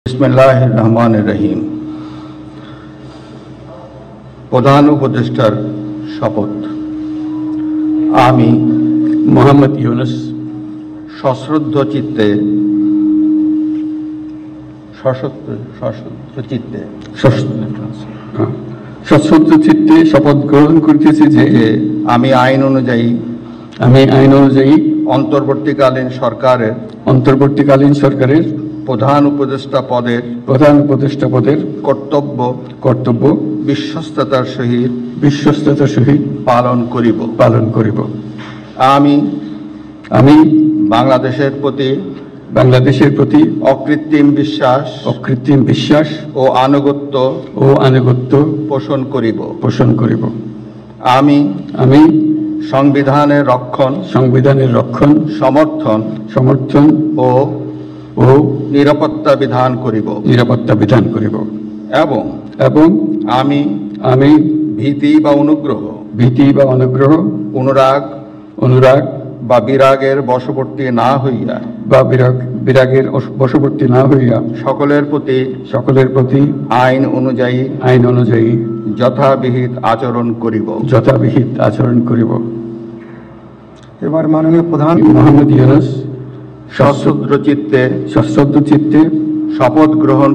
বিসমিল্লাহির রহমানির রহিম। প্রধান উপদেষ্টার শপথ। আমি মোহাম্মদ ইউনুস সশ্রদ্ধ চিত্তে সশ্রদ্ধ চিত্তে শপথ গ্রহণ করিতেছি যে আমি আইন অনুযায়ী অন্তর্বর্তীকালীন সরকারের প্রধান উপদেষ্টা পদের কর্তব্য বিশ্বস্ততার সহিত পালন করিব। আমি বাংলাদেশের প্রতি অকৃত্রিম বিশ্বাস ও আনুগত্য পোষণ করিব। আমি সংবিধানের রক্ষণ সমর্থন ও নিরাপত্তা বিধান করিব এবং আমি ভীতি বা অনুরাগ বা বিরাগের বশবর্তী না হইয়া সকলের প্রতি আইন অনুযায়ী যথাবিহিত আচরণ করিব। এবার মাননীয় প্রধান মোহাম্মদ ইউনুস সশ্রদ্ধ চিত্তে শপথ গ্রহণ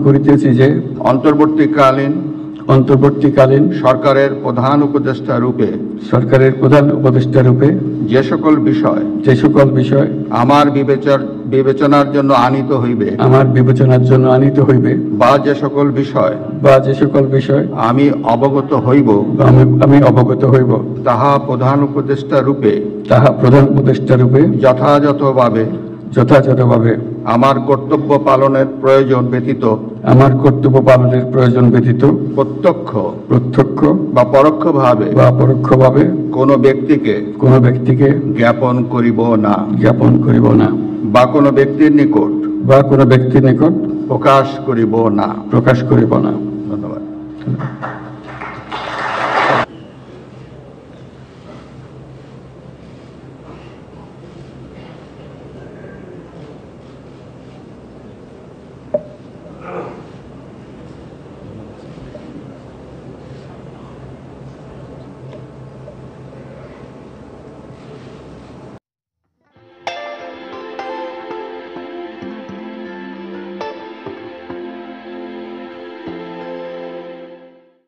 করিতেছি যে অন্তর্বর্তীকালীন সরকারের প্রধান উপদেষ্টা রূপে যে সকল বিষয় আমার বিবেচনার জন্য আনিত হইবে বা যে সকল বিষয় আমি অবগত হইব তাহা প্রধান উপদেষ্টা রূপে যথাযথভাবে আমার কর্তব্য পালনের প্রয়োজন ব্যতীত প্রত্যক্ষ বা পরোক্ষভাবে কোনো ব্যক্তিকে জ্ঞাপন করিব না বা কোনো ব্যক্তির নিকট প্রকাশ করিব না। ধন্যবাদ।